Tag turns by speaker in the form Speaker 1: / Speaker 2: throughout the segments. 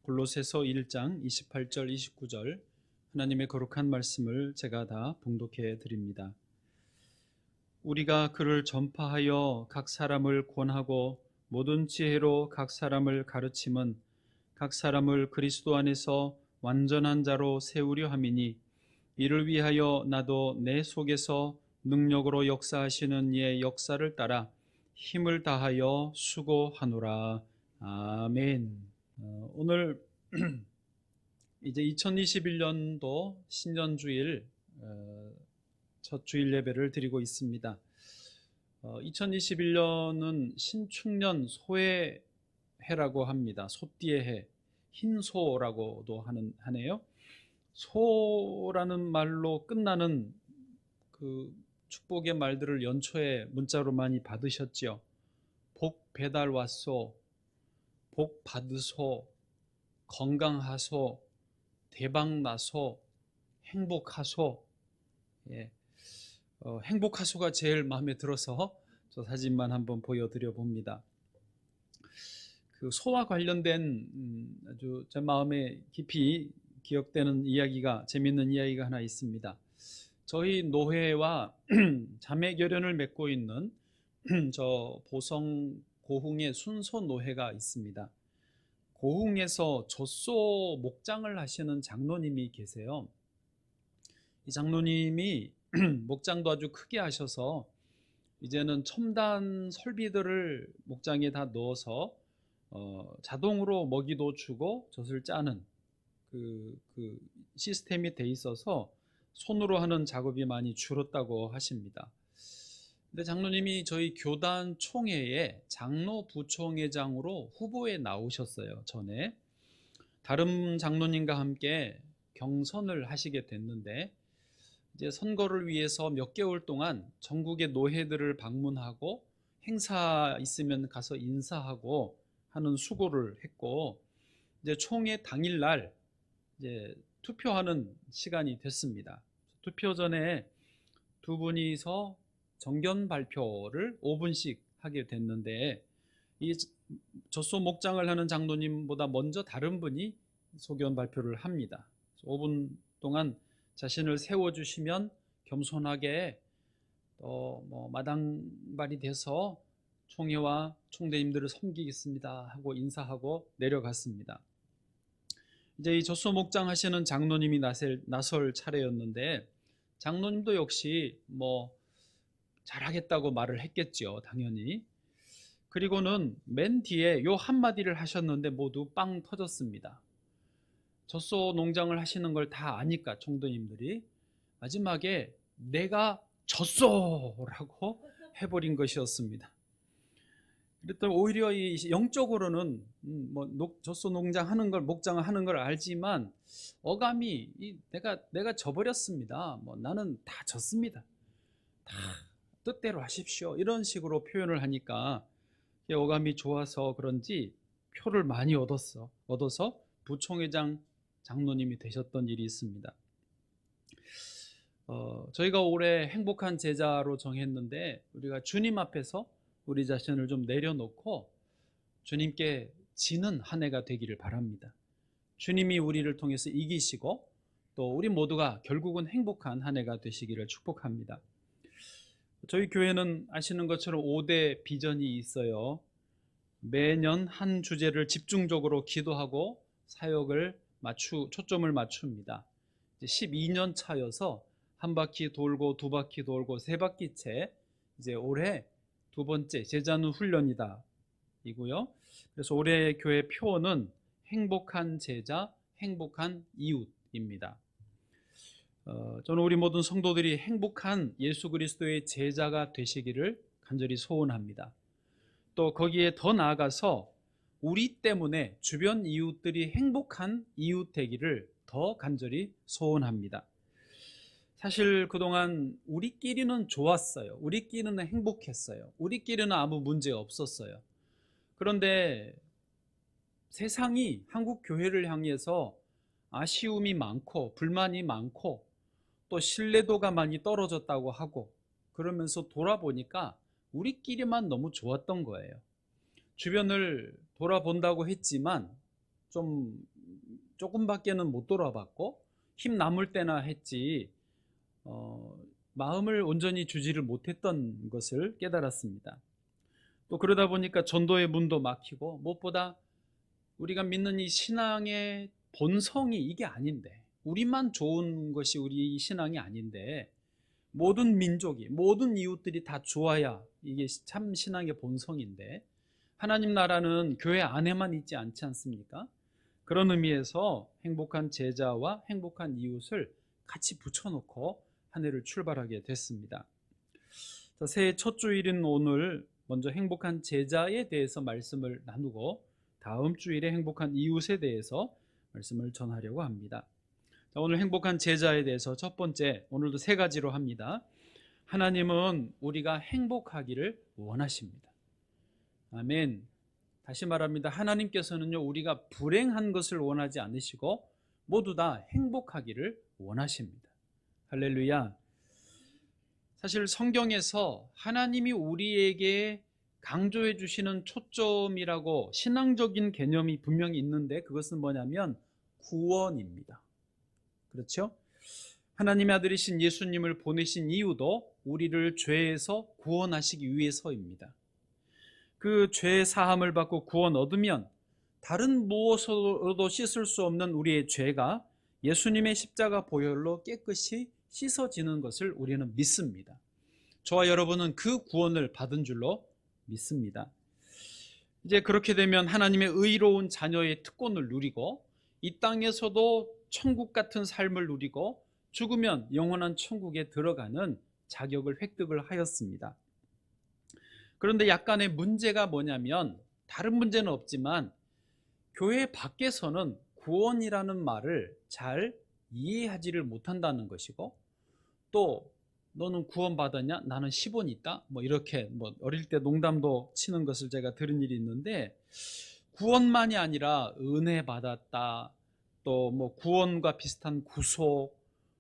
Speaker 1: 골로새서 1장 28절 29절 하나님의 거룩한 말씀을 제가 다 봉독해 드립니다. 우리가 그를 전파하여 각 사람을 권하고 모든 지혜로 각 사람을 가르침은 각 사람을 그리스도 안에서 완전한 자로 세우려 함이니 이를 위하여 나도 내 속에서 능력으로 역사하시는 이의 역사를 따라 힘을 다하여 수고하노라. 아멘. 오늘 이제 2021년도 신년주일 첫 주일 예배를 드리고 있습니다. 2021년은 신축년 소해라고 합니다. 소띠의 해, 흰소라고도 하네요. 소라는 말로 끝나는 그 축복의 말들을 연초에 문자로 많이 받으셨지요. 복 배달 왔소, 복 받으소, 건강하소, 대박 나소, 행복하소. 예. 행복하소가 제일 마음에 들어서 저 사진만 한번 보여드려 봅니다. 그 소와 관련된 아주 제 마음에 깊이 기억되는 이야기가, 재밌는 이야기가 하나 있습니다. 저희 노회와 자매 결연을 맺고 있는 저 보성 고흥의 순소 노회가 있습니다. 고흥에서 젖소 목장을 하시는 장로님이 계세요. 이 장로님이 목장도 아주 크게 하셔서 이제는 첨단 설비들을 목장에 다 넣어서 자동으로 먹이도 주고 젖을 짜는 그 시스템이 돼 있어서 손으로 하는 작업이 많이 줄었다고 하십니다. 근데 장로님이 저희 교단 총회에 장로 부총회장으로 후보에 나오셨어요. 전에 다른 장로님과 함께 경선을 하시게 됐는데, 이제 선거를 위해서 몇 개월 동안 전국의 노회들을 방문하고 행사 있으면 가서 인사하고 하는 수고를 했고, 이제 총회 당일날 이제 투표하는 시간이 됐습니다. 투표 전에 두 분이서 정견 발표를 5분씩 하게 됐는데, 이 젖소 목장을 하는 장로님보다 먼저 다른 분이 소견 발표를 합니다. 5분 동안 자신을 세워주시면 겸손하게 마당발이 돼서 총회와 총대님들을 섬기겠습니다 하고 인사하고 내려갔습니다. 이제 이 젖소 목장 하시는 장로님이 나설 차례였는데, 장로님도 역시 잘하겠다고 말을 했겠죠, 당연히. 그리고는 맨 뒤에 요 한마디를 하셨는데 모두 빵 터졌습니다. 젖소 농장을 하시는 걸 다 아니까 총도님들이 마지막에 내가 젖소라고 해버린 것이었습니다. 그랬더니 오히려 이 영적으로는 젖소 농장 하는 걸, 목장을 하는 걸 알지만 어감이 내가 져버렸습니다. 나는 다 졌습니다. 다 뜻대로 하십시오. 이런 식으로 표현을 하니까 어감이 좋아서 그런지 표를 많이 얻어서 부총회장 장로님이 되셨던 일이 있습니다. 저희가 올해 행복한 제자로 정했는데, 우리가 주님 앞에서 우리 자신을 좀 내려놓고 주님께 지는 한 해가 되기를 바랍니다. 주님이 우리를 통해서 이기시고 또 우리 모두가 결국은 행복한 한 해가 되시기를 축복합니다. 저희 교회는 아시는 것처럼 5대 비전이 있어요. 매년 한 주제를 집중적으로 기도하고 사역을 초점을 맞춥니다. 이제 12년 차여서 한 바퀴 돌고 두 바퀴 돌고 세 바퀴째, 이제 올해 두 번째 제자는 훈련이다 이고요. 그래서 올해 교회 표어는 행복한 제자, 행복한 이웃입니다. 저는 우리 모든 성도들이 행복한 예수 그리스도의 제자가 되시기를 간절히 소원합니다. 또 거기에 더 나아가서 우리 때문에 주변 이웃들이 행복한 이웃 되기를 더 간절히 소원합니다. 사실 그동안 우리끼리는 좋았어요. 우리끼리는 행복했어요. 우리끼리는 아무 문제 없었어요. 그런데 세상이 한국 교회를 향해서 아쉬움이 많고 불만이 많고 또 신뢰도가 많이 떨어졌다고 하고, 그러면서 돌아보니까 우리끼리만 너무 좋았던 거예요. 주변을 돌아본다고 했지만 좀 조금밖에는 못 돌아봤고 힘 남을 때나 했지 마음을 온전히 주지를 못했던 것을 깨달았습니다. 또 그러다 보니까 전도의 문도 막히고 무엇보다 우리가 믿는 이 신앙의 본성이 이게 아닌데, 우리만 좋은 것이 우리 신앙이 아닌데 모든 민족이, 모든 이웃들이 다 좋아야 이게 참 신앙의 본성인데, 하나님 나라는 교회 안에만 있지 않지 않습니까? 그런 의미에서 행복한 제자와 행복한 이웃을 같이 붙여놓고 한 해를 출발하게 됐습니다. 새해 첫 주일인 오늘 먼저 행복한 제자에 대해서 말씀을 나누고 다음 주일에 행복한 이웃에 대해서 말씀을 전하려고 합니다. 오늘 행복한 제자에 대해서 첫 번째, 오늘도 세 가지로 합니다. 하나님은 우리가 행복하기를 원하십니다. 아멘. 다시 말합니다. 하나님께서는요, 우리가 불행한 것을 원하지 않으시고 모두 다 행복하기를 원하십니다. 할렐루야. 사실 성경에서 하나님이 우리에게 강조해 주시는 초점이라고 신앙적인 개념이 분명히 있는데, 그것은 뭐냐면 구원입니다. 그렇죠? 하나님의 아들이신 예수님을 보내신 이유도 우리를 죄에서 구원하시기 위해서입니다. 그 죄 사함을 받고 구원 얻으면 다른 무엇으로도 씻을 수 없는 우리의 죄가 예수님의 십자가 보혈로 깨끗이 씻어지는 것을 우리는 믿습니다. 저와 여러분은 그 구원을 받은 줄로 믿습니다. 이제 그렇게 되면 하나님의 의로운 자녀의 특권을 누리고 이 땅에서도 천국 같은 삶을 누리고 죽으면 영원한 천국에 들어가는 자격을 획득을 하였습니다. 그런데 약간의 문제가 뭐냐면, 다른 문제는 없지만 교회 밖에서는 구원이라는 말을 잘 이해하지를 못한다는 것이고, 또 너는 구원받았냐? 나는 10원 있다? 이렇게 어릴 때 농담도 치는 것을 제가 들은 일이 있는데, 구원만이 아니라 은혜 받았다, 또 구원과 비슷한 구속,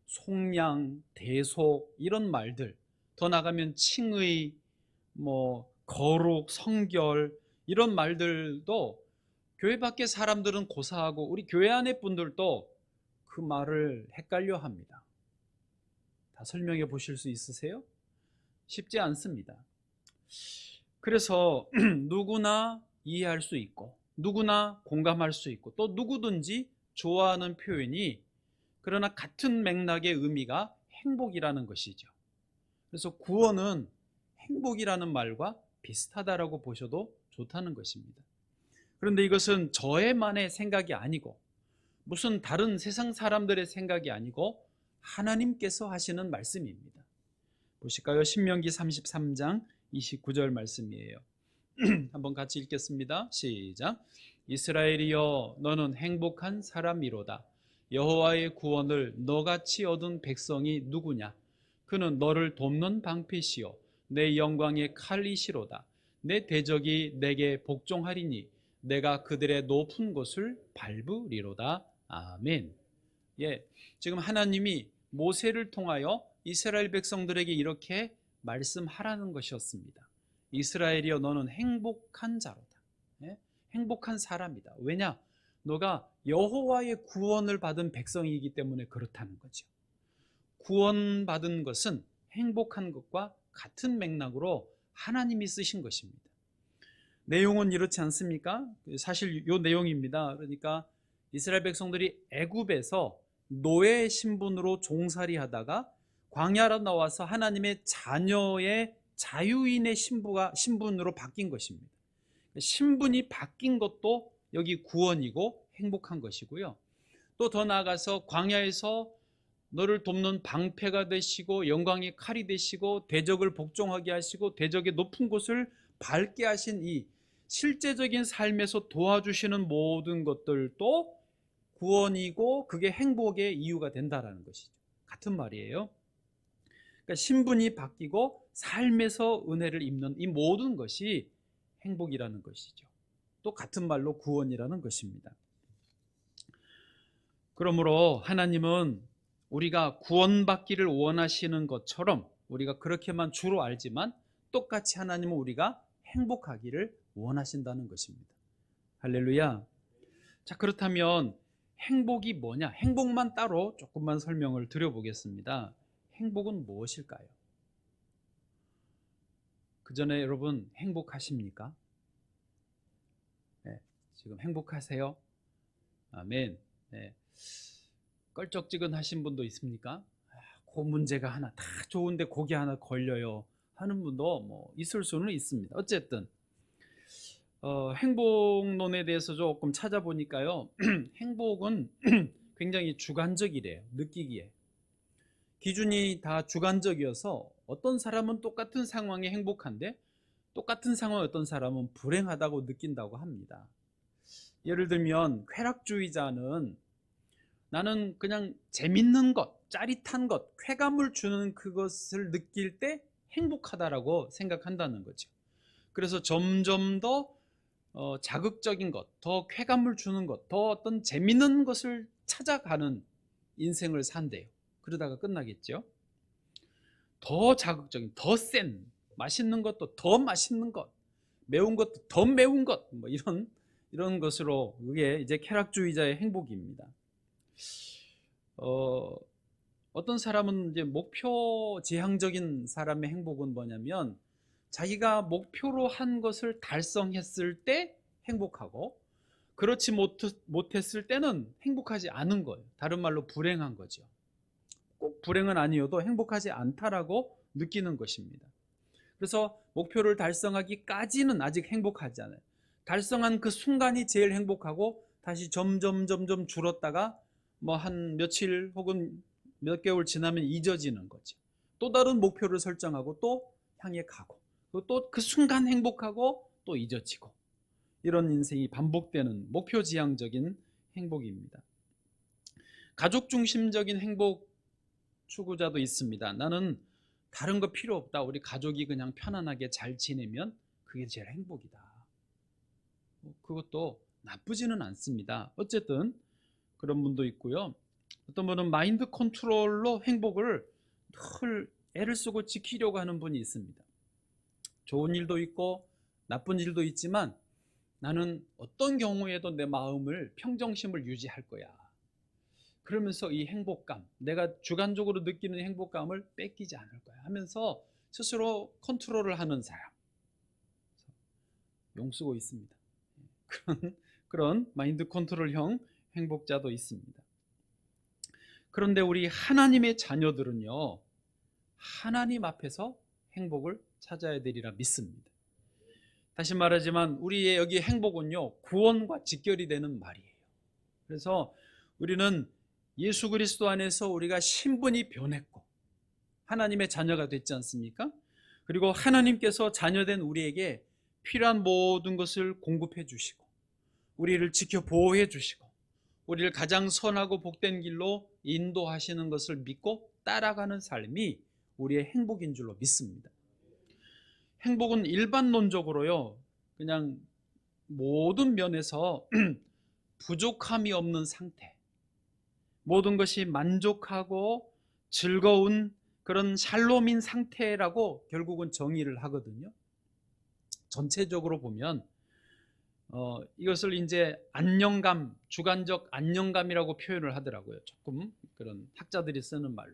Speaker 1: 속량, 대속, 이런 말들, 더 나가면 칭의, 거룩, 성결, 이런 말들도 교회 밖의 사람들은 고사하고 우리 교회 안의 분들도 그 말을 헷갈려 합니다. 다 설명해 보실 수 있으세요? 쉽지 않습니다. 그래서 누구나 이해할 수 있고 누구나 공감할 수 있고 또 누구든지 좋아하는 표현이, 그러나 같은 맥락의 의미가 행복이라는 것이죠. 그래서 구원은 행복이라는 말과 비슷하다라고 보셔도 좋다는 것입니다. 그런데 이것은 저의만의 생각이 아니고 무슨 다른 세상 사람들의 생각이 아니고 하나님께서 하시는 말씀입니다. 보실까요? 신명기 33장 29절 말씀이에요. 한번 같이 읽겠습니다. 시작. 이스라엘이여, 너는 행복한 사람이로다. 여호와의 구원을 너같이 얻은 백성이 누구냐? 그는 너를 돕는 방패시요 내 영광의 칼이시로다. 내 대적이 내게 복종하리니 내가 그들의 높은 곳을 밟으리로다. 아멘. 지금 하나님이 모세를 통하여 이스라엘 백성들에게 이렇게 말씀하라는 것이었습니다. 이스라엘이여, 너는 행복한 자로다. 행복한 사람이다. 왜냐? 너가 여호와의 구원을 받은 백성이기 때문에 그렇다는 거죠. 구원받은 것은 행복한 것과 같은 맥락으로 하나님이 쓰신 것입니다. 내용은 이렇지 않습니까? 사실 이 내용입니다. 그러니까 이스라엘 백성들이 애굽에서 노예 신분으로 종살이 하다가 광야로 나와서 하나님의 자녀의 자유인의 신분으로 바뀐 것입니다. 신분이 바뀐 것도 여기 구원이고 행복한 것이고요. 또 더 나아가서 광야에서 너를 돕는 방패가 되시고 영광의 칼이 되시고 대적을 복종하게 하시고 대적의 높은 곳을 밟게 하신 이 실제적인 삶에서 도와주시는 모든 것들도 구원이고 그게 행복의 이유가 된다라는 것이죠. 같은 말이에요. 그러니까 신분이 바뀌고 삶에서 은혜를 입는 이 모든 것이 행복이라는 것이죠. 또 같은 말로 구원이라는 것입니다. 그러므로 하나님은 우리가 구원받기를 원하시는 것처럼 우리가 그렇게만 주로 알지만 똑같이 하나님은 우리가 행복하기를 원하신다는 것입니다. 할렐루야. 자, 그렇다면 행복이 뭐냐? 행복만 따로 조금만 설명을 드려보겠습니다. 행복은 무엇일까요? 그 전에 여러분 행복하십니까? 네, 지금 행복하세요? 아멘. 네. 껄쩍지근하신 분도 있습니까? 그 문제가 하나 다 좋은데 거기 하나 걸려요 하는 분도 뭐 있을 수는 있습니다. 어쨌든 행복론에 대해서 조금 찾아보니까요. 행복은 굉장히 주관적이래요. 느끼기에. 기준이 다 주관적이어서 어떤 사람은 똑같은 상황에 행복한데 똑같은 상황에 어떤 사람은 불행하다고 느낀다고 합니다. 예를 들면 쾌락주의자는 나는 그냥 재밌는 것, 짜릿한 것, 쾌감을 주는 그것을 느낄 때 행복하다라고 생각한다는 거죠. 그래서 점점 더 자극적인 것, 더 쾌감을 주는 것, 더 어떤 재밌는 것을 찾아가는 인생을 산대요. 그러다가 끝나겠죠. 더 자극적인, 더 센, 맛있는 것도 더 맛있는 것, 매운 것도 더 매운 것, 뭐 이런 것으로 그게 이제 쾌락주의자의 행복입니다. 어떤 사람은 이제 목표 지향적인 사람의 행복은 뭐냐면 자기가 목표로 한 것을 달성했을 때 행복하고 그렇지 못했을 때는 행복하지 않은 거예요. 다른 말로 불행한 거죠. 꼭 불행은 아니어도 행복하지 않다라고 느끼는 것입니다. 그래서 목표를 달성하기까지는 아직 행복하지 않아요. 달성한 그 순간이 제일 행복하고 다시 점점 줄었다가 뭐 한 며칠 혹은 몇 개월 지나면 잊어지는 거죠. 또 다른 목표를 설정하고 또 향해 가고 또 그 순간 행복하고 또 잊어지고 이런 인생이 반복되는 목표 지향적인 행복입니다. 가족 중심적인 행복 추구자도 있습니다. 나는 다른 거 필요 없다. 우리 가족이 그냥 편안하게 잘 지내면 그게 제일 행복이다. 그것도 나쁘지는 않습니다. 어쨌든 그런 분도 있고요. 어떤 분은 마인드 컨트롤로 행복을 늘 애를 쓰고 지키려고 하는 분이 있습니다. 좋은 일도 있고 나쁜 일도 있지만 나는 어떤 경우에도 내 마음을 평정심을 유지할 거야. 그러면서 이 행복감, 내가 주관적으로 느끼는 행복감을 뺏기지 않을 거야 하면서 스스로 컨트롤을 하는 사람 용쓰고 있습니다. 그런 마인드 컨트롤형 행복자도 있습니다. 그런데 우리 하나님의 자녀들은요, 하나님 앞에서 행복을 찾아야 되리라 믿습니다. 다시 말하지만 우리의 여기 행복은요, 구원과 직결이 되는 말이에요. 그래서 우리는 예수 그리스도 안에서 우리가 신분이 변했고 하나님의 자녀가 됐지 않습니까? 그리고 하나님께서 자녀된 우리에게 필요한 모든 것을 공급해 주시고 우리를 지켜 보호해 주시고 우리를 가장 선하고 복된 길로 인도하시는 것을 믿고 따라가는 삶이 우리의 행복인 줄로 믿습니다. 행복은 일반론적으로요, 그냥 모든 면에서 부족함이 없는 상태, 모든 것이 만족하고 즐거운 그런 샬롬인 상태라고 결국은 정의를 하거든요. 전체적으로 보면 이것을 이제 안녕감, 주관적 안녕감이라고 표현을 하더라고요. 조금 그런 학자들이 쓰는 말로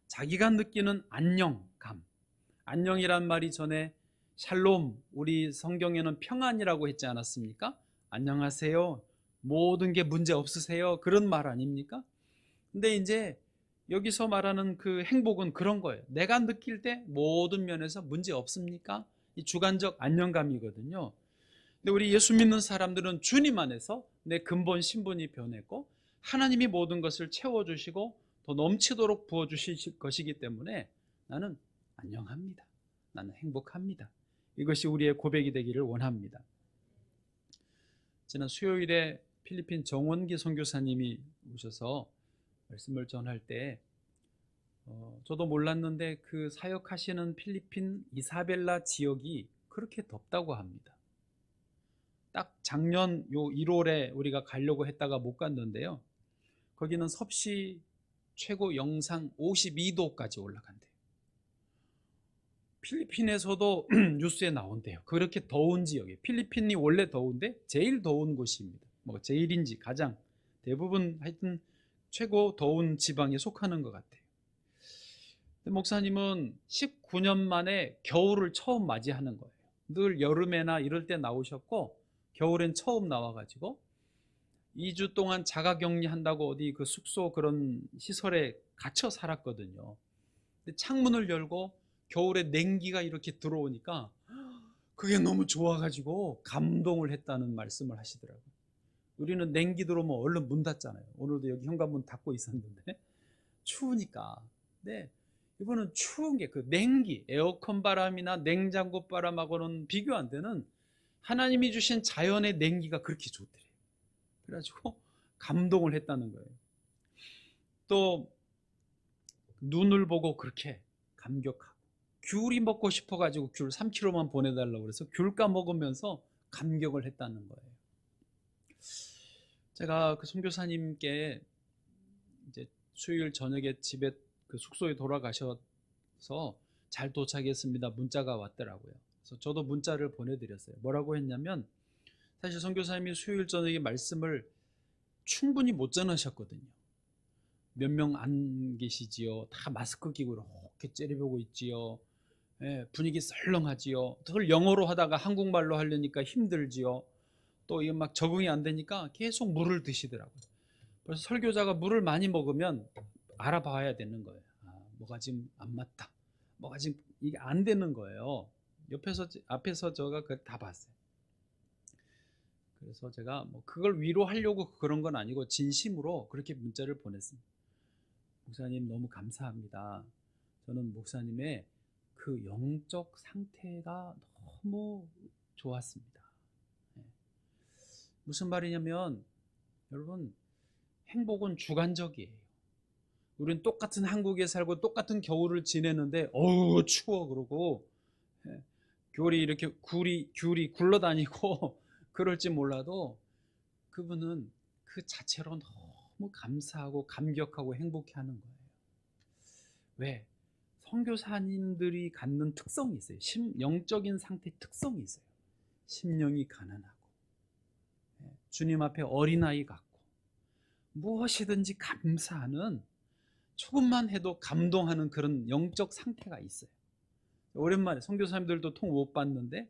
Speaker 1: 자기가 느끼는 안녕감, 안녕이란 말이 전에 샬롬, 우리 성경에는 평안이라고 했지 않았습니까? 안녕하세요, 모든 게 문제 없으세요, 그런 말 아닙니까? 근데 이제 여기서 말하는 그 행복은 그런 거예요. 내가 느낄 때 모든 면에서 문제 없습니까? 이 주관적 안녕감이거든요. 근데 우리 예수 믿는 사람들은 주님 안에서 내 근본 신분이 변했고 하나님이 모든 것을 채워주시고 더 넘치도록 부어주실 것이기 때문에 나는 안녕합니다. 나는 행복합니다. 이것이 우리의 고백이 되기를 원합니다. 지난 수요일에 필리핀 정원기 선교사님이 오셔서 말씀을 전할 때 저도 몰랐는데 그 사역하시는 필리핀 이사벨라 지역이 그렇게 덥다고 합니다. 딱 작년 요 1월에 우리가 가려고 했다가 못 갔는데요. 거기는 섭씨 최고 영상 52도까지 올라간대요. 필리핀에서도 뉴스에 나온대요. 그렇게 더운 지역이에요. 필리핀이 원래 더운데 제일 더운 곳입니다. 뭐 제일인지 가장 대부분 하여튼 최고 더운 지방에 속하는 것 같아요. 목사님은 19년 만에 겨울을 처음 맞이하는 거예요. 늘 여름에나 이럴 때 나오셨고 겨울엔 처음 나와가지고 2주 동안 자가격리 한다고 어디 그 숙소 그런 시설에 갇혀 살았거든요. 근데 창문을 열고 겨울에 냉기가 이렇게 들어오니까 그게 너무 좋아가지고 감동을 했다는 말씀을 하시더라고요. 우리는 냉기 들어오면 얼른 문 닫잖아요. 오늘도 여기 현관문 닫고 있었는데 추우니까. 네, 이거는 추운 게 그 냉기, 에어컨 바람이나 냉장고 바람하고는 비교 안 되는 하나님이 주신 자연의 냉기가 그렇게 좋더래요. 그래가지고 감동을 했다는 거예요. 또 눈을 보고 그렇게 감격하고, 귤이 먹고 싶어가지고 귤 3kg만 보내달라고 그래서 귤 까먹으면서 감격을 했다는 거예요. 제가 그 선교사님께 이제 수요일 저녁에 집에 그 숙소에 돌아가셔서 잘 도착했습니다 문자가 왔더라고요. 그래서 저도 문자를 보내드렸어요. 뭐라고 했냐면, 사실 선교사님이 수요일 저녁에 말씀을 충분히 못 전하셨거든요. 몇 명 안 계시지요. 다 마스크 끼고 이렇게 째려보고 있지요. 예, 분위기 썰렁하지요. 그걸 영어로 하다가 한국말로 하려니까 힘들지요. 또 이게 막 적응이 안 되니까 계속 물을 드시더라고요. 그래서 설교자가 물을 많이 먹으면 알아봐야 되는 거예요. 뭐가 지금 안 맞다. 뭐가 지금 이게 안 되는 거예요. 앞에서 제가 그걸 다 봤어요. 그래서 제가 뭐 그걸 위로하려고 그런 건 아니고 진심으로 그렇게 문자를 보냈습니다. 목사님 너무 감사합니다. 저는 목사님의 그 영적 상태가 너무 좋았습니다. 무슨 말이냐면, 여러분, 행복은 주관적이에요. 우리는 똑같은 한국에 살고 똑같은 겨울을 지내는데 어우 추워 그러고, 겨울이 이렇게 귤이 굴러다니고 그럴지 몰라도 그분은 그 자체로 너무 감사하고 감격하고 행복해하는 거예요. 왜? 선교사님들이 갖는 특성이 있어요. 영적인 상태 특성이 있어요. 심령이 가난하고, 주님 앞에 어린아이 같고, 무엇이든지 감사하는, 조금만 해도 감동하는 그런 영적 상태가 있어요. 오랜만에 선교사님들도 통 못 봤는데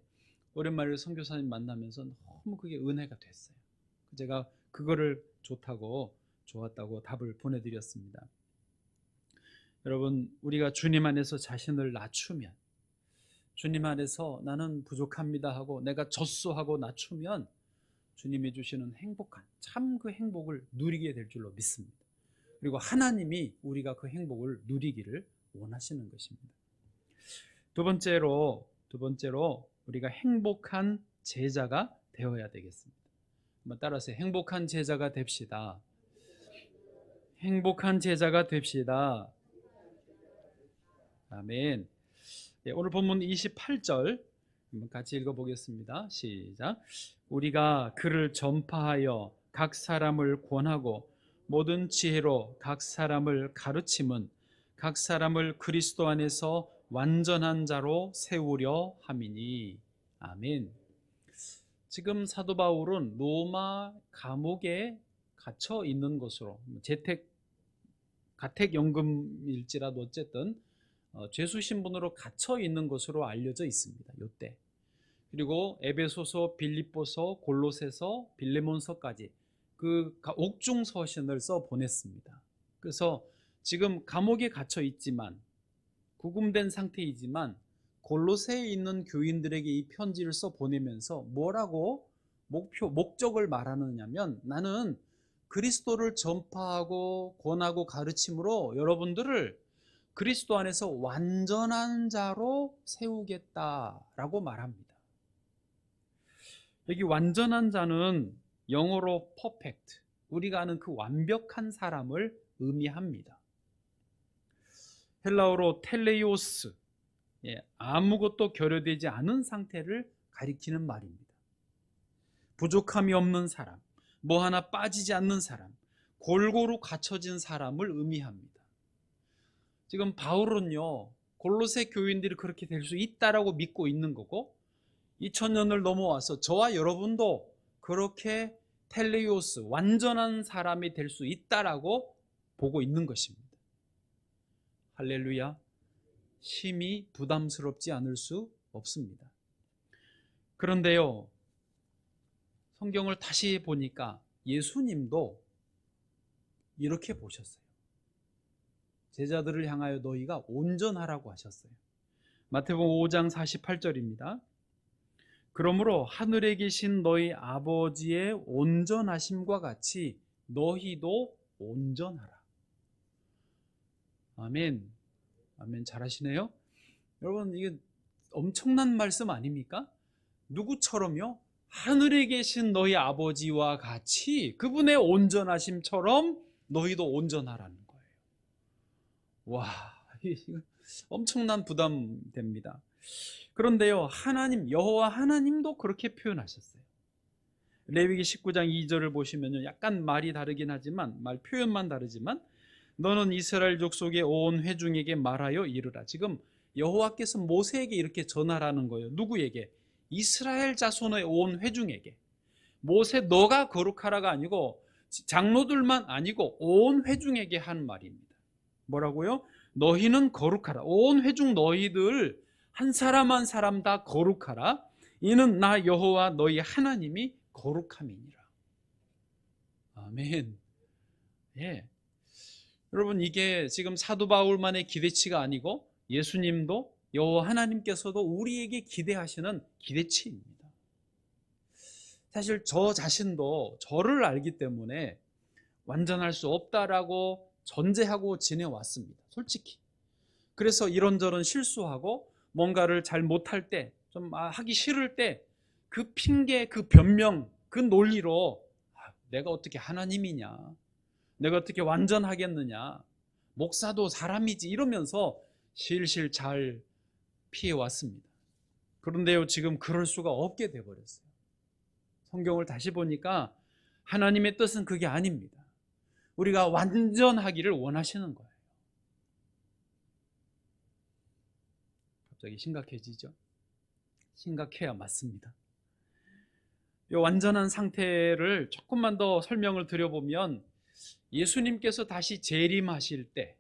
Speaker 1: 오랜만에 선교사님 만나면서 너무 그게 은혜가 됐어요. 제가 그거를 좋았다고 답을 보내드렸습니다. 여러분, 우리가 주님 안에서 자신을 낮추면, 주님 안에서 나는 부족합니다 하고 내가 졌소 하고 낮추면 주님이 주시는 행복한, 참 그 행복을 누리게 될 줄로 믿습니다. 그리고 하나님이 우리가 그 행복을 누리기를 원하시는 것입니다. 두 번째로 우리가 행복한 제자가 되어야 되겠습니다. 한번 따라서 행복한 제자가 됩시다. 행복한 제자가 됩시다. 아멘. 오늘 본문 28절 한번 같이 읽어보겠습니다. 시작. 우리가 그를 전파하여 각 사람을 권하고 모든 지혜로 각 사람을 가르침은 각 사람을 그리스도 안에서 완전한 자로 세우려 함이니. 아멘. 지금 사도 바울은 로마 감옥에 갇혀 있는 것으로, 가택연금일지라도 어쨌든 죄수 신분으로 갇혀 있는 것으로 알려져 있습니다. 이때. 그리고 에베소서, 빌립보서, 골로새서, 빌레몬서까지 그 옥중 서신을 써 보냈습니다. 그래서 지금 감옥에 갇혀 있지만, 구금된 상태이지만 골로새에 있는 교인들에게 이 편지를 써 보내면서 뭐라고 목적을 말하느냐면, 나는 그리스도를 전파하고 권하고 가르침으로 여러분들을 그리스도 안에서 완전한 자로 세우겠다라고 말합니다. 여기 완전한 자는 영어로 perfect, 우리가 아는 그 완벽한 사람을 의미합니다. 헬라어로 텔레이오스, 아무것도 결여되지 않은 상태를 가리키는 말입니다. 부족함이 없는 사람, 뭐 하나 빠지지 않는 사람, 골고루 갖춰진 사람을 의미합니다. 지금 바울은요, 골로새 교인들이 그렇게 될 수 있다라고 믿고 있는 거고, 2000년을 넘어와서 저와 여러분도 그렇게 텔레오스, 완전한 사람이 될 수 있다라고 보고 있는 것입니다. 할렐루야. 심히 부담스럽지 않을 수 없습니다. 그런데요, 성경을 다시 보니까 예수님도 이렇게 보셨어요. 제자들을 향하여 너희가 온전하라고 하셨어요. 마태복음 5장 48절입니다. 그러므로 하늘에 계신 너희 아버지의 온전하심과 같이 너희도 온전하라. 아멘. 아멘. 잘하시네요. 여러분, 이게 엄청난 말씀 아닙니까? 누구처럼요? 하늘에 계신 너희 아버지와 같이 그분의 온전하심처럼 너희도 온전하라는 거예요. 와, 이거 엄청난 부담됩니다. 그런데요, 하나님, 여호와 하나님도 그렇게 표현하셨어요. 레위기 19장 2절을 보시면요, 약간 말이 다르긴 하지만, 말 표현만 다르지만, 너는 이스라엘 족속의 온 회중에게 말하여 이르라. 지금 여호와께서 모세에게 이렇게 전하라는 거예요. 누구에게? 이스라엘 자손의 온 회중에게. 모세 너가 거룩하라가 아니고 장로들만 아니고 온 회중에게 한 말입니다. 뭐라고요? 너희는 거룩하라. 온 회중 너희들 한 사람 한 사람 다 거룩하라. 이는 나 여호와 너희 하나님이 거룩함이니라. 아멘. 예. 여러분, 이게 지금 사도 바울만의 기대치가 아니고 예수님도 여호와 하나님께서도 우리에게 기대하시는 기대치입니다. 사실 저 자신도 저를 알기 때문에 완전할 수 없다라고 전제하고 지내왔습니다. 솔직히. 그래서 이런저런 실수하고 뭔가를 잘 못할 때, 좀 하기 싫을 때 그 핑계, 그 변명, 그 논리로 내가 어떻게 하나님이냐, 내가 어떻게 완전하겠느냐, 목사도 사람이지 이러면서 실실 잘 피해왔습니다. 그런데요, 지금 그럴 수가 없게 돼버렸어요. 성경을 다시 보니까 하나님의 뜻은 그게 아닙니다. 우리가 완전하기를 원하시는 거예요. 갑자기 심각해지죠? 심각해야 맞습니다. 이 완전한 상태를 조금만 더 설명을 드려보면, 예수님께서 다시 재림하실 때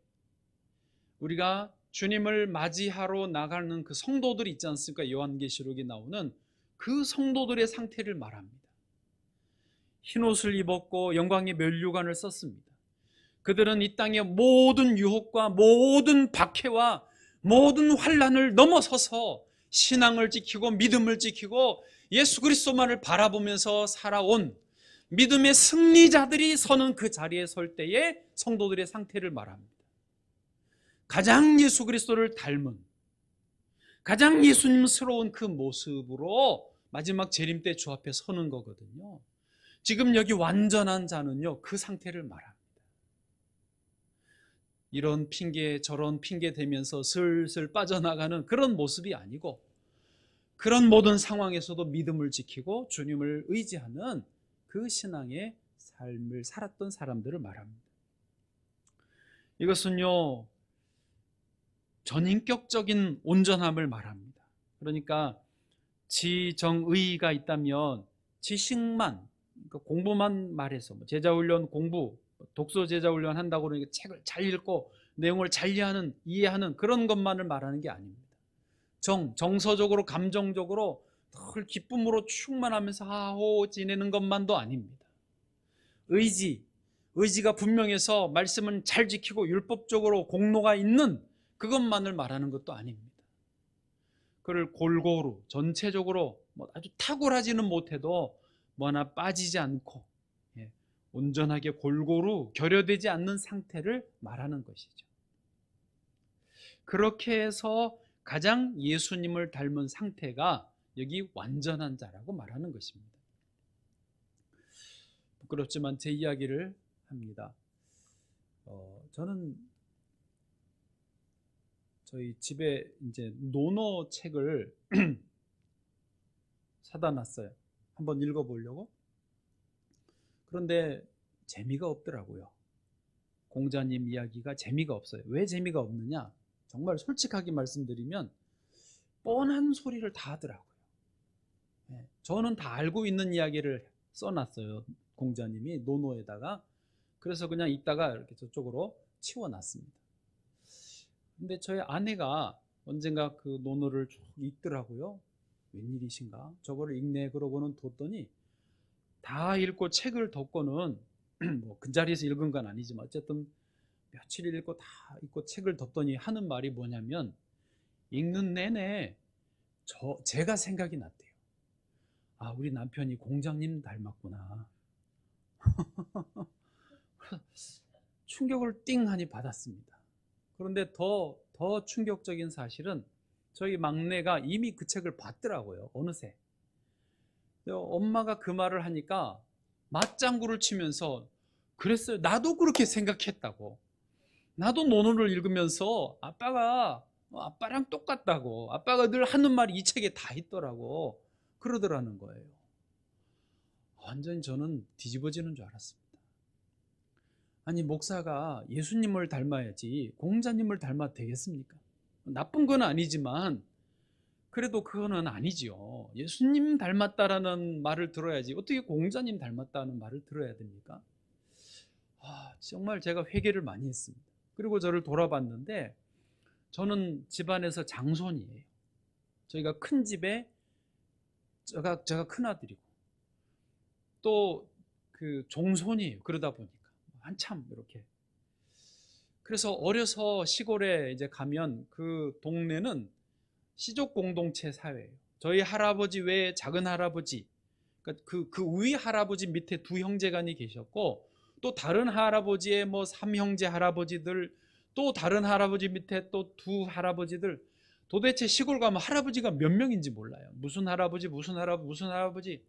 Speaker 1: 우리가 주님을 맞이하러 나가는 그 성도들 있지 않습니까? 요한계시록에 나오는 그 성도들의 상태를 말합니다. 흰옷을 입었고 영광의 면류관을 썼습니다. 그들은 이 땅의 모든 유혹과 모든 박해와 모든 환난을 넘어서서 신앙을 지키고 믿음을 지키고 예수 그리스도만을 바라보면서 살아온 믿음의 승리자들이 서는 그 자리에 설 때의 성도들의 상태를 말합니다. 가장 예수 그리스도를 닮은, 가장 예수님스러운 그 모습으로 마지막 재림 때 주 앞에 서는 거거든요. 지금 여기 완전한 자는요, 그 상태를 말합니다. 이런 핑계 저런 핑계 대면서 슬슬 빠져나가는 그런 모습이 아니고, 그런 모든 상황에서도 믿음을 지키고 주님을 의지하는 그 신앙의 삶을 살았던 사람들을 말합니다. 이것은요, 전인격적인 온전함을 말합니다. 그러니까 지정의가 있다면 지식만, 그러니까 공부만 말해서 제자훈련 공부, 독서 제자훈련 한다고 그러니까 책을 잘 읽고 내용을 잘 이해하는 그런 것만을 말하는 게 아닙니다. 정서적으로 감정적으로 늘 기쁨으로 충만하면서 하호 지내는 것만도 아닙니다. 의지가 분명해서 말씀은 잘 지키고 율법적으로 공로가 있는 그것만을 말하는 것도 아닙니다. 그를 골고루 전체적으로 아주 탁월하지는 못해도 하나 빠지지 않고 온전하게 골고루 결여되지 않는 상태를 말하는 것이죠. 그렇게 해서 가장 예수님을 닮은 상태가 여기 완전한 자라고 말하는 것입니다. 부끄럽지만 제 이야기를 합니다. 저는 저희 집에 이제 논어 책을 사다 놨어요. 한번 읽어보려고. 그런데 재미가 없더라고요. 공자님 이야기가 재미가 없어요. 왜 재미가 없느냐? 정말 솔직하게 말씀드리면 뻔한 소리를 다 하더라고요. 저는 다 알고 있는 이야기를 써놨어요. 공자님이 노노에다가. 그래서 그냥 있다가 이렇게 저쪽으로 치워놨습니다. 근데 저희 아내가 언젠가 그 논어를 쭉 읽더라고요. 웬일이신가? 저거를 읽네. 그러고는 뒀더니 다 읽고 책을 덮고는 뭐 그 자리에서 읽은 건 아니지만 어쨌든 며칠 읽고 다 읽고 책을 덮더니 하는 말이 뭐냐면, 읽는 내내 제가 생각이 났대요. 아, 우리 남편이 공자님 닮았구나. 충격을 띵하니 받았습니다. 그런데 더 충격적인 사실은 저희 막내가 이미 그 책을 봤더라고요. 어느새. 엄마가 그 말을 하니까 맞장구를 치면서 그랬어요. 나도 그렇게 생각했다고. 나도 논어를 읽으면서 아빠랑 똑같다고. 아빠가 늘 하는 말이 이 책에 다 있더라고. 그러더라는 거예요. 완전히 저는 뒤집어지는 줄 알았습니다. 아니, 목사가 예수님을 닮아야지 공자님을 닮아도 되겠습니까? 나쁜 건 아니지만 그래도 그거는 아니지요. 예수님 닮았다라는 말을 들어야지 어떻게 공자님 닮았다는 말을 들어야 됩니까? 정말 제가 회개를 많이 했습니다. 그리고 저를 돌아봤는데 저는 집안에서 장손이에요. 저희가 큰 집에 제가 큰아들이고 또 그 종손이에요. 그러다 보니까 한참 이렇게. 그래서 어려서 시골에 이제 가면 그 동네는 시족 공동체 사회예요. 저희 할아버지 외에 작은 할아버지, 그러니까 그 위 할아버지 밑에 두 형제간이 계셨고, 또 다른 할아버지의 뭐 삼형제 할아버지들, 또 다른 할아버지 밑에 또 두 할아버지들. 도대체 시골 가면 할아버지가 몇 명인지 몰라요. 무슨 할아버지, 무슨 할아버지, 무슨 할아버지.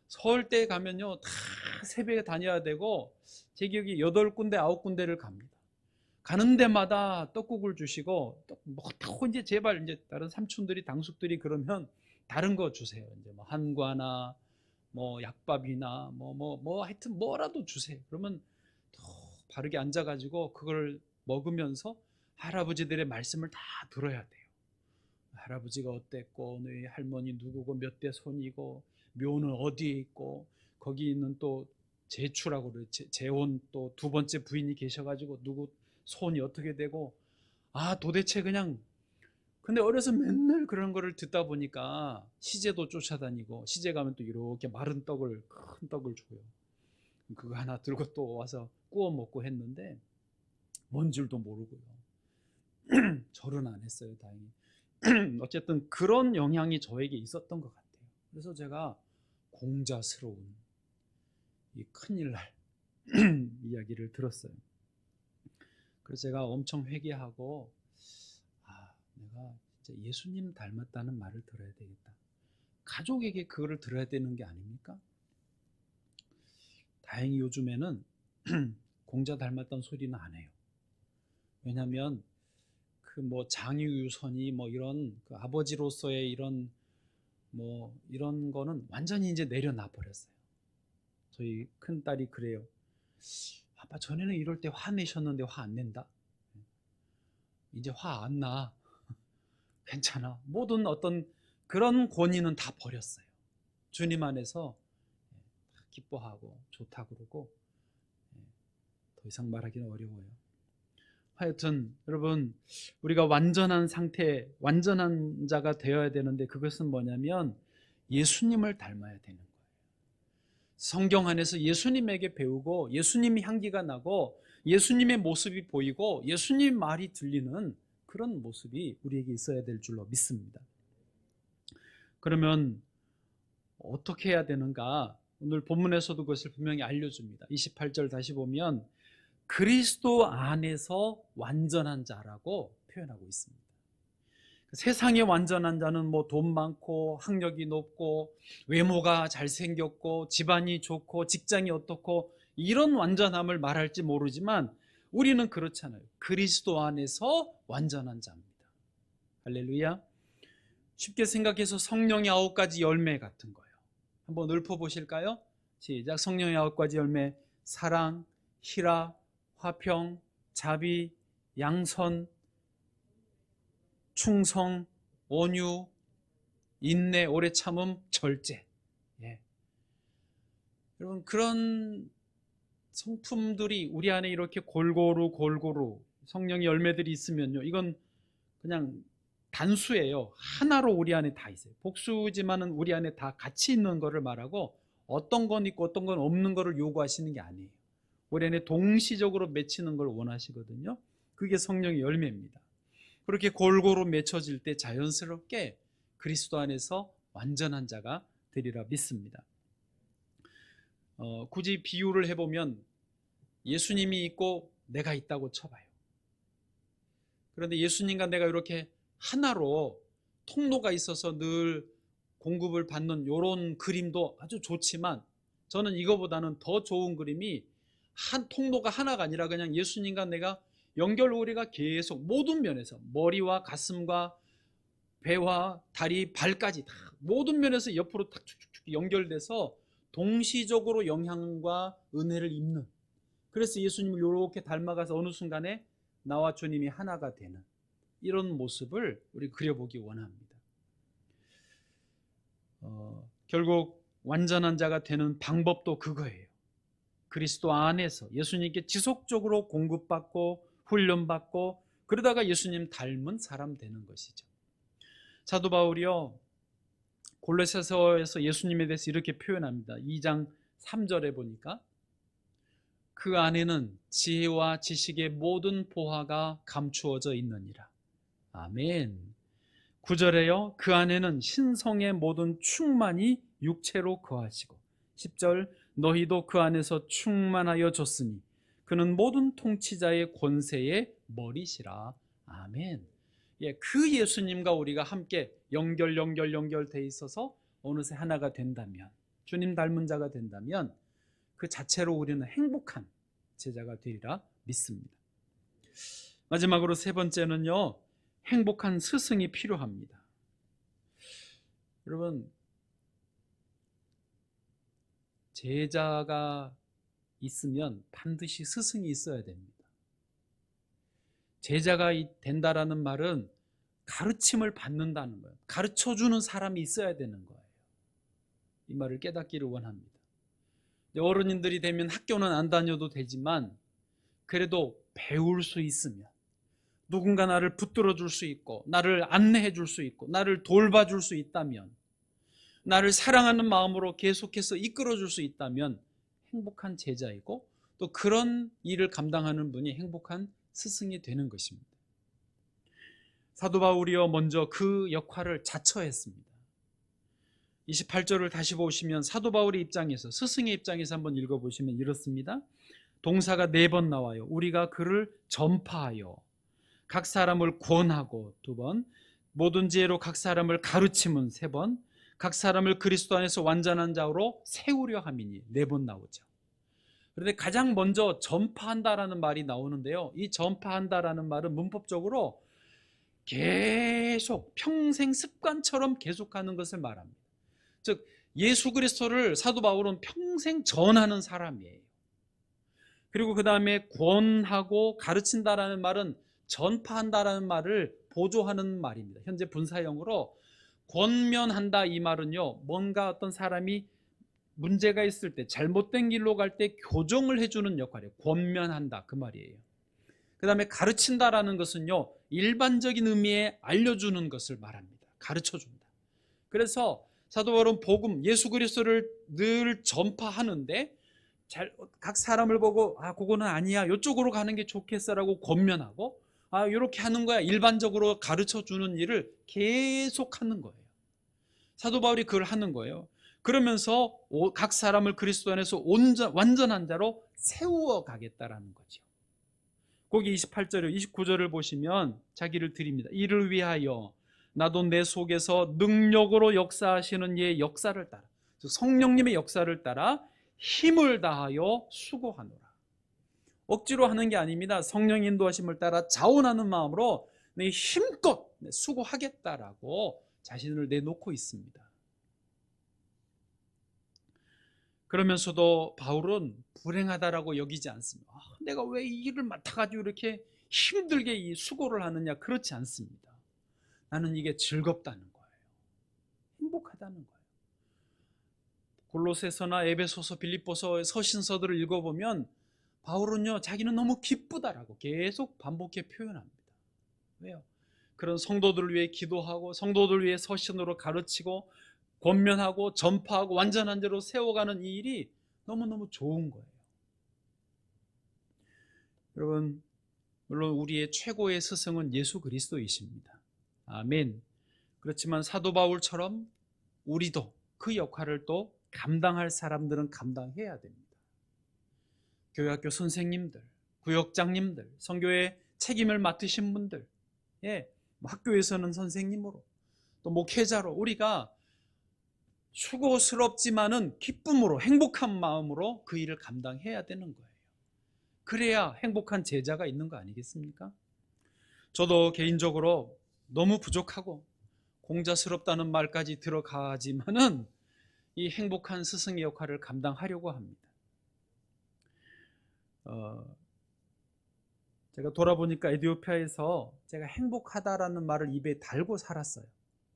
Speaker 1: 서울대 가면요, 다 새벽에 다녀야 되고, 제 기억이 8군데, 9군데를 갑니다. 가는 데마다 떡국을 주시고, 또 이제 제발 이제 다른 삼촌들이, 당숙들이 그러면 다른 거 주세요. 이제 뭐 한과나, 뭐 약밥이나, 하여튼 뭐라도 주세요. 그러면 또 바르게 앉아가지고 그걸 먹으면서 할아버지들의 말씀을 다 들어야 돼요. 할아버지가 어땠고, 너희 할머니 누구고, 몇 대 손이고, 묘는 어디에 있고, 거기 있는 또 제추라고 그래요. 재혼 또 두 번째 부인이 계셔가지고 누구 손이 어떻게 되고. 도대체 그냥. 근데 어려서 맨날 그런 거를 듣다 보니까 시제도 쫓아다니고, 시제 가면 또 이렇게 마른 떡을, 큰 떡을 줘요. 그거 하나 들고 또 와서 구워 먹고 했는데 뭔 줄도 모르고요. 절은 안 했어요, 다행히. 어쨌든 그런 영향이 저에게 있었던 것 같아요. 그래서 제가 공자스러운 이 큰일날 이야기를 들었어요. 그래서 제가 엄청 회개하고, 내가 진짜 예수님 닮았다는 말을 들어야 되겠다. 가족에게 그거를 들어야 되는 게 아닙니까? 다행히 요즘에는 공자 닮았다는 소리는 안 해요. 왜냐하면 그 뭐 장유유선이 뭐 이런 그 아버지로서의 이런 거는 완전히 이제 내려놔 버렸어요. 저희 큰 딸이 그래요. 아빠 전에는 이럴 때 화내셨는데 화 안 낸다. 이제 화 안 나. 괜찮아. 모든 어떤 그런 권위는 다 버렸어요. 주님 안에서 기뻐하고 좋다 그러고, 더 이상 말하기는 어려워요. 하여튼 여러분, 우리가 완전한 상태, 완전한 자가 되어야 되는데 그것은 뭐냐면 예수님을 닮아야 되는 거예요. 성경 안에서 예수님에게 배우고 예수님 향기가 나고 예수님의 모습이 보이고 예수님 말이 들리는 그런 모습이 우리에게 있어야 될 줄로 믿습니다. 그러면 어떻게 해야 되는가? 오늘 본문에서도 그것을 분명히 알려줍니다. 28절 다시 보면 그리스도 안에서 완전한 자라고 표현하고 있습니다. 세상의 완전한 자는 뭐 돈 많고 학력이 높고 외모가 잘생겼고 집안이 좋고 직장이 어떻고 이런 완전함을 말할지 모르지만 우리는 그렇잖아요. 그리스도 안에서 완전한 자입니다. 할렐루야. 쉽게 생각해서 성령의 9가지 열매 같은 거예요. 한번 읊어보실까요? 시작. 성령의 9가지 열매. 사랑, 희락, 화평, 자비, 양선, 충성, 온유, 인내, 오래 참음, 절제. 여러분, 그런 성품들이 우리 안에 이렇게 골고루 성령의 열매들이 있으면요, 이건 그냥 단수예요. 하나로 우리 안에 다 있어요. 복수지만은 우리 안에 다 같이 있는 거를 말하고, 어떤 건 있고 어떤 건 없는 거를 요구하시는 게 아니에요. 우리 안에 동시적으로 맺히는 걸 원하시거든요. 그게 성령의 열매입니다. 그렇게 골고루 맺혀질 때 자연스럽게 그리스도 안에서 완전한 자가 되리라 믿습니다. 굳이 비유를 해보면 예수님이 있고 내가 있다고 쳐봐요. 그런데 예수님과 내가 이렇게 하나로 통로가 있어서 늘 공급을 받는 이런 그림도 아주 좋지만, 저는 이거보다는 더 좋은 그림이 한 통로가 하나가 아니라 그냥 예수님과 내가 연결고리가 계속 모든 면에서, 머리와 가슴과 배와 다리, 발까지 다 모든 면에서 옆으로 탁 축축축 연결돼서 동시적으로 영향과 은혜를 입는, 그래서 예수님을 이렇게 닮아가서 어느 순간에 나와 주님이 하나가 되는 이런 모습을 우리 그려보기 원합니다. 결국 완전한 자가 되는 방법도 그거예요. 그리스도 안에서 예수님께 지속적으로 공급받고 훈련받고, 그러다가 예수님 닮은 사람 되는 것이죠. 사도 바울이요, 골로새서에서 예수님에 대해서 이렇게 표현합니다. 2장 3절에 보니까 그 안에는 지혜와 지식의 모든 보화가 감추어져 있느니라. 아멘. 9절에요, 그 안에는 신성의 모든 충만이 육체로 거하시고, 10절, 너희도 그 안에서 충만하여 졌으니 그는 모든 통치자의 권세의 머리시라. 아멘. 예, 그 예수님과 우리가 함께 연결돼 있어서 어느새 하나가 된다면, 주님 닮은 자가 된다면 그 자체로 우리는 행복한 제자가 되리라 믿습니다. 마지막으로 세 번째는요, 행복한 스승이 필요합니다. 여러분, 제자가 있으면 반드시 스승이 있어야 됩니다. 제자가 된다라는 말은 가르침을 받는다는 거예요. 가르쳐주는 사람이 있어야 되는 거예요. 이 말을 깨닫기를 원합니다. 어른인들이 되면 학교는 안 다녀도 되지만 그래도 배울 수 있으면, 누군가 나를 붙들어 줄 수 있고 나를 안내해 줄 수 있고 나를 돌봐줄 수 있다면, 나를 사랑하는 마음으로 계속해서 이끌어 줄 수 있다면 행복한 제자이고, 또 그런 일을 감당하는 분이 행복한 스승이 되는 것입니다. 사도 바울이요, 먼저 그 역할을 자처했습니다. 28절을 다시 보시면 사도 바울의 입장에서, 스승의 입장에서 한번 읽어보시면 이렇습니다. 동사가 4번 나와요. 우리가 그를 전파하여 각 사람을 권하고 2번, 모든 지혜로 각 사람을 가르침은 3번, 각 사람을 그리스도 안에서 완전한 자로 세우려 함이니 4번 나오죠. 그런데 가장 먼저 전파한다라는 말이 나오는데요, 이 전파한다라는 말은 문법적으로 계속 평생 습관처럼 계속하는 것을 말합니다. 즉 예수 그리스도를 사도 바울은 평생 전하는 사람이에요. 그리고 그 다음에 권하고 가르친다라는 말은 전파한다라는 말을 보조하는 말입니다. 현재 분사형으로 권면한다, 이 말은요, 뭔가 어떤 사람이 문제가 있을 때, 잘못된 길로 갈 때 교정을 해주는 역할이에요. 권면한다, 그 말이에요. 그 다음에 가르친다라는 것은요, 일반적인 의미에 알려주는 것을 말합니다. 가르쳐준다. 그래서 사도 바울은 복음, 예수 그리스도를 늘 전파하는데, 각 사람을 보고 그거는 아니야, 이쪽으로 가는 게 좋겠어라고 권면하고, 이렇게 하는 거야, 일반적으로 가르쳐주는 일을 계속 하는 거예요. 사도 바울이 그걸 하는 거예요. 그러면서 각 사람을 그리스도 안에서 완전한 자로 세워 가겠다라는 거죠. 거기 28절, 29절을 보시면 자기를 드립니다. 이를 위하여 나도 내 속에서 능력으로 역사하시는 이의 역사를 따라, 성령님의 역사를 따라 힘을 다하여 수고하노라. 억지로 하는 게 아닙니다. 성령 인도하심을 따라 자원하는 마음으로 내 힘껏 수고하겠다라고 자신을 내놓고 있습니다. 그러면서도 바울은 불행하다라고 여기지 않습니다. 내가 왜 이 일을 맡아가지고 이렇게 힘들게 이 수고를 하느냐, 그렇지 않습니다. 나는 이게 즐겁다는 거예요. 행복하다는 거예요. 골로새서나 에베소서, 빌립보서 서신서들을 읽어보면 바울은요, 자기는 너무 기쁘다라고 계속 반복해 표현합니다. 왜요? 그런 성도들을 위해 기도하고 성도들을 위해 서신으로 가르치고 권면하고 전파하고 완전한 대로 세워가는 이 일이 너무너무 좋은 거예요. 여러분, 물론 우리의 최고의 스승은 예수 그리스도이십니다. 아멘. 그렇지만 사도 바울처럼 우리도 그 역할을 또 감당할 사람들은 감당해야 됩니다. 교회학교 선생님들, 구역장님들, 선교의 책임을 맡으신 분들, 학교에서는 선생님으로, 또 목회자로 우리가 수고스럽지만은 기쁨으로, 행복한 마음으로 그 일을 감당해야 되는 거예요. 그래야 행복한 제자가 있는 거 아니겠습니까? 저도 개인적으로 너무 부족하고 공자스럽다는 말까지 들어가지만은 이 행복한 스승의 역할을 감당하려고 합니다. 제가 돌아보니까 에티오피아에서 제가 행복하다라는 말을 입에 달고 살았어요.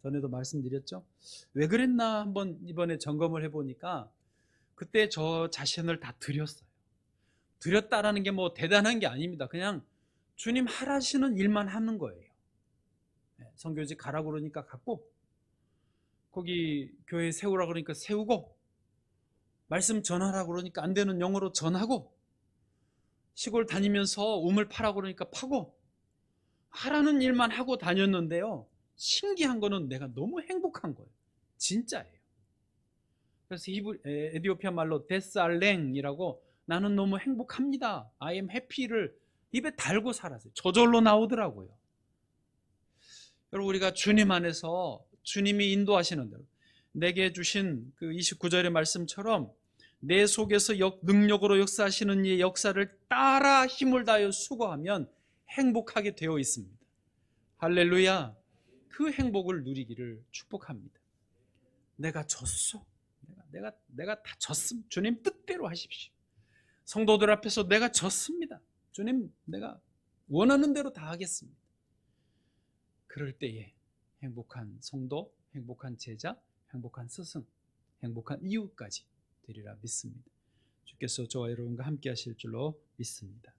Speaker 1: 전에도 말씀드렸죠. 왜 그랬나 한번 이번에 점검을 해보니까 그때 저 자신을 다 드렸어요. 드렸다라는 게 뭐 대단한 게 아닙니다. 그냥 주님 하라시는 일만 하는 거예요. 선교지 가라고 그러니까 갔고, 거기 교회 세우라 그러니까 세우고, 말씀 전하라고 그러니까 안 되는 영어로 전하고, 시골 다니면서 우물 파라고 그러니까 파고, 하라는 일만 하고 다녔는데요, 신기한 거는 내가 너무 행복한 거예요. 진짜예요. 그래서 에티오피아 말로 데살랭이라고, 나는 너무 행복합니다, I am happy를 입에 달고 살았어요. 저절로 나오더라고요. 여러분, 우리가 주님 안에서 주님이 인도하시는 대로 내게 주신 그 29절의 말씀처럼 내 속에서 능력으로 역사하시는 이의 역사를 따라 힘을 다하여 수고하면 행복하게 되어 있습니다. 할렐루야. 그 행복을 누리기를 축복합니다. 내가 졌어. 내가 다 졌습니다. 주님 뜻대로 하십시오. 성도들 앞에서 내가 졌습니다. 주님, 내가 원하는 대로 다 하겠습니다. 그럴 때에 행복한 성도, 행복한 제자, 행복한 스승, 행복한 이웃까지 되리라 믿습니다. 주께서 저와 여러분과 함께 하실 줄로 믿습니다.